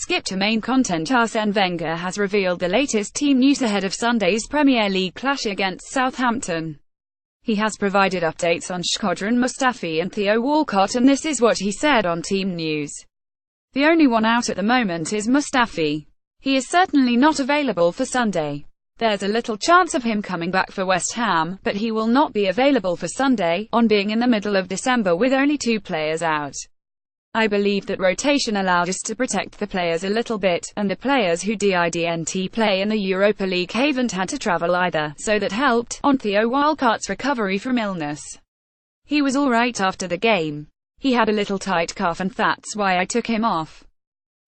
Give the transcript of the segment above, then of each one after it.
skip to main content. Arsene Wenger has revealed the latest team news ahead of Sunday's Premier League clash against Southampton. He has provided updates on Shkodran Mustafi and Theo Walcott, and this is what he said on team news. The only one out at the moment is Mustafi. He is certainly not available for Sunday. There's a little chance of him coming back for West Ham, but he will not be available for Sunday, on being in the middle of December with only 2 players out. I believe that rotation allowed us to protect the players a little bit, and the players who didn't play in the Europa League haven't had to travel either, so that helped on Theo Walcott's recovery from illness. He was alright after the game. He had a little tight calf and that's why I took him off.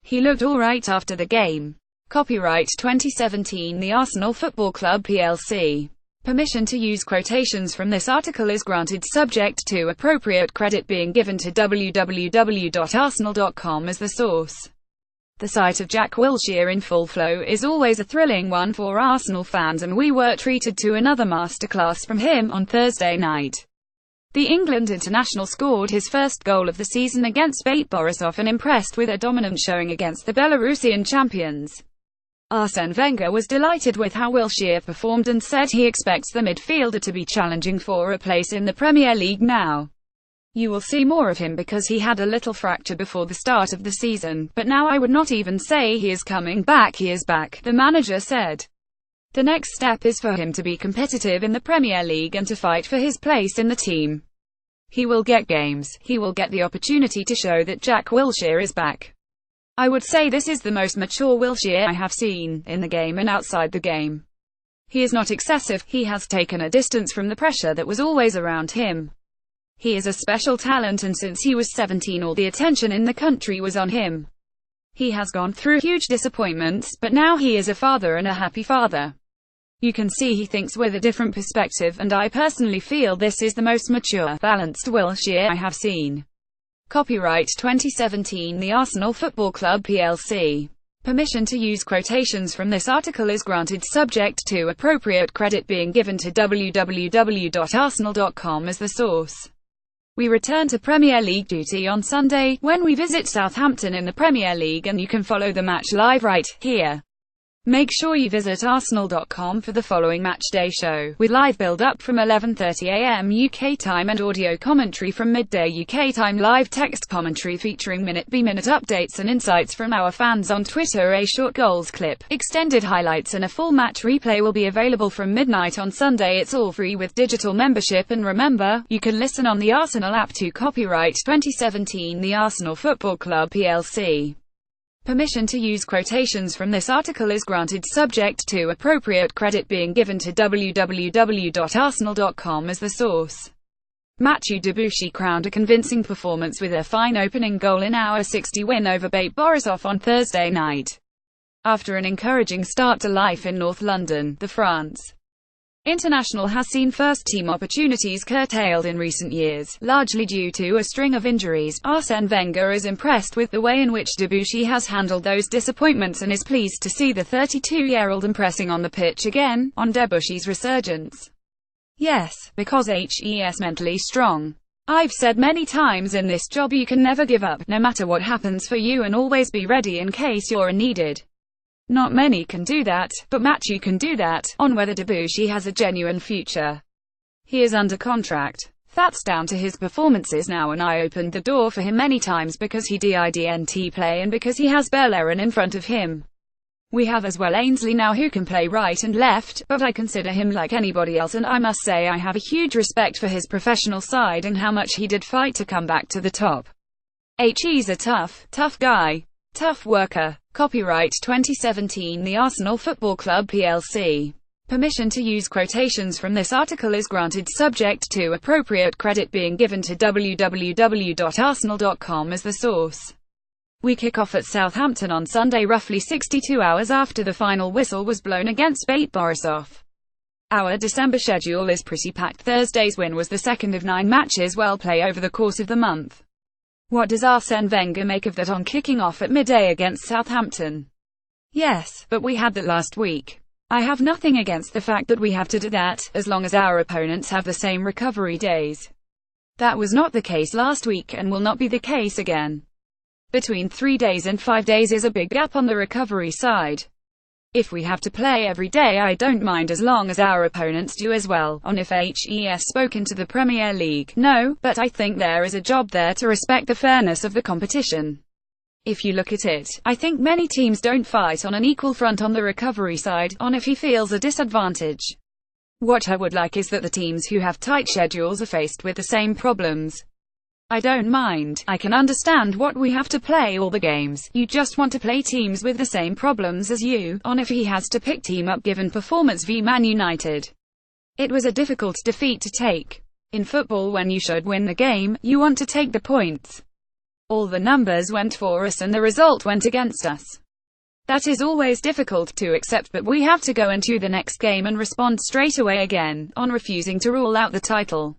He looked alright after the game. Copyright 2017 The Arsenal Football Club plc. Permission to use quotations from this article is granted subject to appropriate credit being given to www.arsenal.com as the source. The sight of Jack Wilshere in full flow is always a thrilling one for Arsenal fans, and we were treated to another masterclass from him on Thursday night. The England international scored his first goal of the season against Bate Borisov and impressed with a dominant showing against the Belarusian champions. Arsene Wenger was delighted with how Wilshere performed and said he expects the midfielder to be challenging for a place in the Premier League now. You will see more of him because he had a little fracture before the start of the season, but now I would not even say he is coming back, he is back, the manager said. The next step is for him to be competitive in the Premier League and to fight for his place in the team. He will get games, he will get the opportunity to show that Jack Wilshere is back. I would say this is the most mature Wilshere I have seen, in the game and outside the game. He is not excessive, he has taken a distance from the pressure that was always around him. He is a special talent, and since he was 17 all the attention in the country was on him. He has gone through huge disappointments, but now he is a father and a happy father. You can see he thinks with a different perspective, and I personally feel this is the most mature, balanced Wilshere I have seen. Copyright 2017 The Arsenal Football Club plc. Permission to use quotations from this article is granted subject to appropriate credit being given to www.arsenal.com as the source. We return to Premier League duty on Sunday, when we visit Southampton in the Premier League, and you can follow the match live right here. Make sure you visit arsenal.com for the following matchday show, with live build-up from 11:30 AM UK time and audio commentary from midday UK time, live text commentary featuring minute-by-minute updates and insights from our fans on Twitter, a short goals clip, extended highlights and a full match replay will be available from midnight on Sunday. It's all free with digital membership, and remember, you can listen on the Arsenal app too. Copyright 2017 The Arsenal Football Club plc. Permission to use quotations from this article is granted subject to appropriate credit being given to www.arsenal.com as the source. Mathieu Debuchy crowned a convincing performance with a fine opening goal in our 60 win over Bate Borisov on Thursday night. After an encouraging start to life in North London, the France international has seen first-team opportunities curtailed in recent years, largely due to a string of injuries. Arsene Wenger is impressed with the way in which Debuchy has handled those disappointments and is pleased to see the 32-year-old impressing on the pitch again, on Debuchy's resurgence. Yes, because he's mentally strong. I've said many times in this job you can never give up, no matter what happens for you, and always be ready in case you're needed. Not many can do that, but Mathieu can do that, on whether Debuchy has a genuine future. He is under contract. That's down to his performances now, and I opened the door for him many times because he didn't play and because he has Bellerin in front of him. We have as well Ainsley now who can play right and left, but I consider him like anybody else, and I must say I have a huge respect for his professional side and how much he did fight to come back to the top. He's a tough guy. Tough worker. Copyright 2017 The Arsenal Football Club plc. Permission to use quotations from this article is granted subject to appropriate credit being given to www.arsenal.com as the source. We kick off at Southampton on Sunday, roughly 62 hours after the final whistle was blown against Bate Borisov. Our December schedule is pretty packed. Thursday's win was the second of 9 matches we'll play over the course of the month. What does Arsene Wenger make of that on kicking off at midday against Southampton? Yes, but we had that last week. I have nothing against the fact that we have to do that, as long as our opponents have the same recovery days. That was not the case last week and will not be the case again. Between 3 days and 5 days is a big gap on the recovery side. If we have to play every day, I don't mind as long as our opponents do as well. On if HES spoken to the Premier League, no, but I think there is a job there to respect the fairness of the competition. If you look at it, I think many teams don't fight on an equal front on the recovery side. On if he feels a disadvantage. What I would like is that the teams who have tight schedules are faced with the same problems. I don't mind. I can understand what we have to play all the games. You just want to play teams with the same problems as you. On if he has to pick team up given performance v Man United. It was a difficult defeat to take. In football, when you should win the game, you want to take the points. All the numbers went for us and the result went against us. That is always difficult to accept, but we have to go into the next game and respond straight away again, on refusing to rule out the title.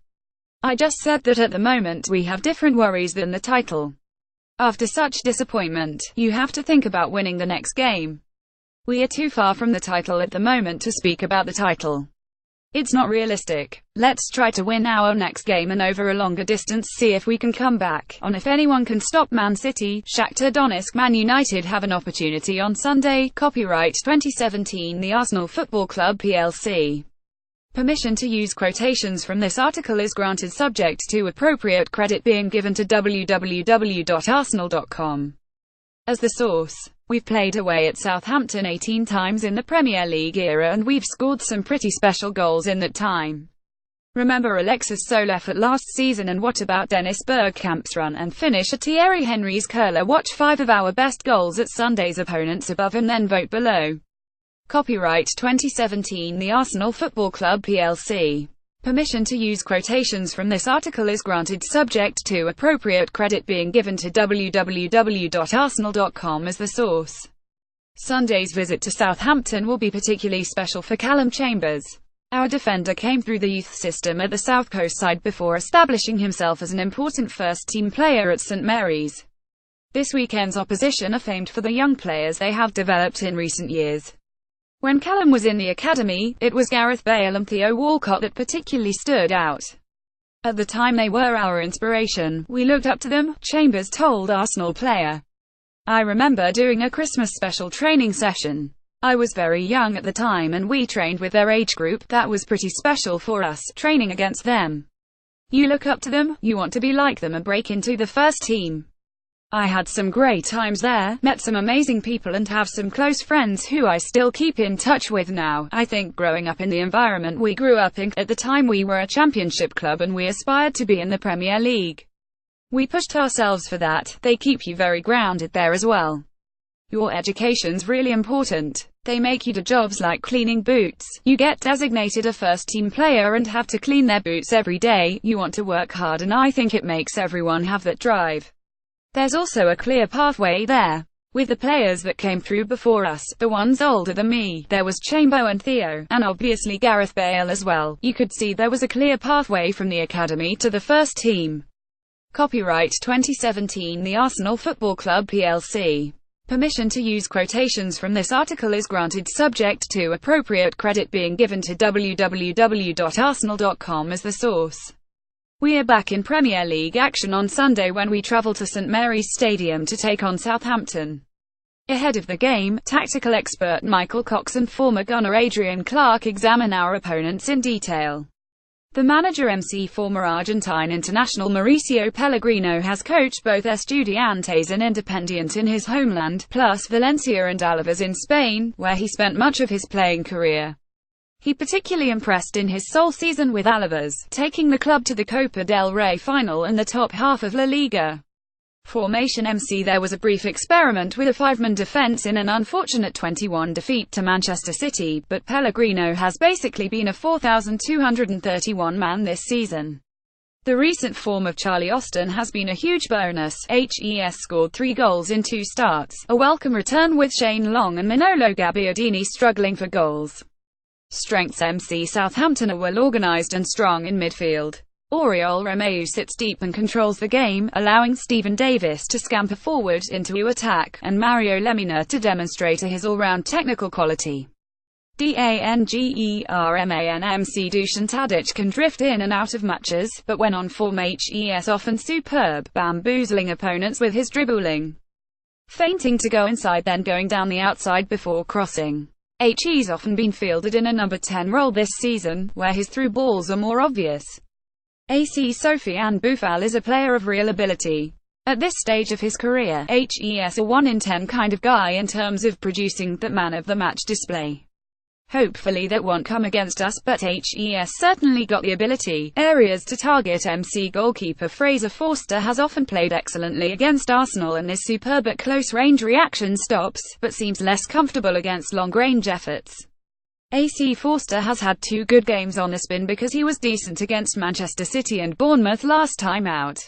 I just said that at the moment we have different worries than the title. After such disappointment, you have to think about winning the next game. We are too far from the title at the moment to speak about the title. It's not realistic. Let's try to win our next game and over a longer distance see if we can come back. On if anyone can stop Man City, Shakhtar Donetsk, Man United have an opportunity on Sunday. Copyright 2017 The Arsenal Football Club plc. Permission to use quotations from this article is granted subject to appropriate credit being given to www.arsenal.com. As the source, we've played away at Southampton 18 times in the Premier League era and we've scored some pretty special goals in that time. Remember Alexis Soler at last season, and what about Dennis Bergkamp's run and finish at Thierry Henry's curler? Watch 5 of our best goals at Sunday's opponents above and then vote below. Copyright 2017 The Arsenal Football Club plc. Permission to use quotations from this article is granted subject to appropriate credit being given to www.arsenal.com as the source. Sunday's visit to Southampton will be particularly special for Callum Chambers. Our defender came through the youth system at the South Coast side before establishing himself as an important first-team player at St Mary's. This weekend's opposition are famed for the young players they have developed in recent years. When Callum was in the academy, it was Gareth Bale and Theo Walcott that particularly stood out. At the time they were our inspiration. We looked up to them, Chambers told Arsenal player. I remember doing a Christmas special training session. I was very young at the time and we trained with their age group. That was pretty special for us, training against them. You look up to them, you want to be like them and break into the first team. I had some great times there, met some amazing people and have some close friends who I still keep in touch with now. I think growing up in the environment we grew up in, at the time we were a championship club and we aspired to be in the Premier League. We pushed ourselves for that. They keep you very grounded there as well. Your education's really important. They make you do jobs like cleaning boots. You get designated a first-team player and have to clean their boots every day. You want to work hard and I think it makes everyone have that drive. There's also a clear pathway there. With the players that came through before us, the ones older than me, there was Chambo and Theo, and obviously Gareth Bale as well. You could see there was a clear pathway from the academy to the first team. Copyright 2017 The Arsenal Football Club plc. Permission to use quotations from this article is granted subject to appropriate credit being given to www.arsenal.com as the source. We are back in Premier League action on Sunday when we travel to St Mary's Stadium to take on Southampton. Ahead of the game, tactical expert Michael Cox and former gunner Adrian Clark examine our opponents in detail. The manager former Argentine international Mauricio Pellegrino has coached both Estudiantes and Independiente in his homeland, plus Valencia and Alaves in Spain, where he spent much of his playing career. He particularly impressed in his sole season with Alaves, taking the club to the Copa del Rey final and the top half of La Liga. Formation There was a brief experiment with a 5-man defense in an unfortunate 21 defeat to Manchester City, but Pellegrino has basically been a 4,231 man this season. The recent form of Charlie Austin has been a huge bonus. HES scored 3 goals in 2 starts, a welcome return with Shane Long and Manolo Gabbiadini struggling for goals. Strengths Southampton are well organised and strong in midfield. Oriol Romeu sits deep and controls the game, allowing Stephen Davis to scamper forward into attack, and Mario Lemina to demonstrate his all-round technical quality. Dangerman's Dusan Tadic can drift in and out of matches, but when on form HES often superb, bamboozling opponents with his dribbling. Feinting to go inside then going down the outside before crossing. He's often been fielded in a number 10 role this season, where his through balls are more obvious. Sofiane Boufal is a player of real ability. At this stage of his career, HES a 1 in 10 kind of guy in terms of producing that man-of-the-match display. Hopefully that won't come against us, but HES certainly got the ability, areas to target. MC goalkeeper Fraser Forster has often played excellently against Arsenal and is superb at close-range reaction stops, but seems less comfortable against long-range efforts. Forster has had 2 good games on the spin because he was decent against Manchester City and Bournemouth last time out.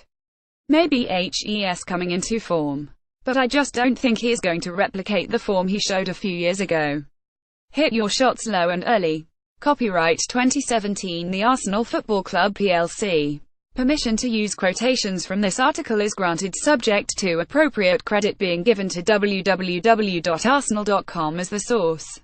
Maybe HES coming into form. But I just don't think he is going to replicate the form he showed a few years ago. Hit your shots low and early. Copyright 2017 The Arsenal Football Club plc. Permission to use quotations from this article is granted subject to appropriate credit being given to www.arsenal.com as the source.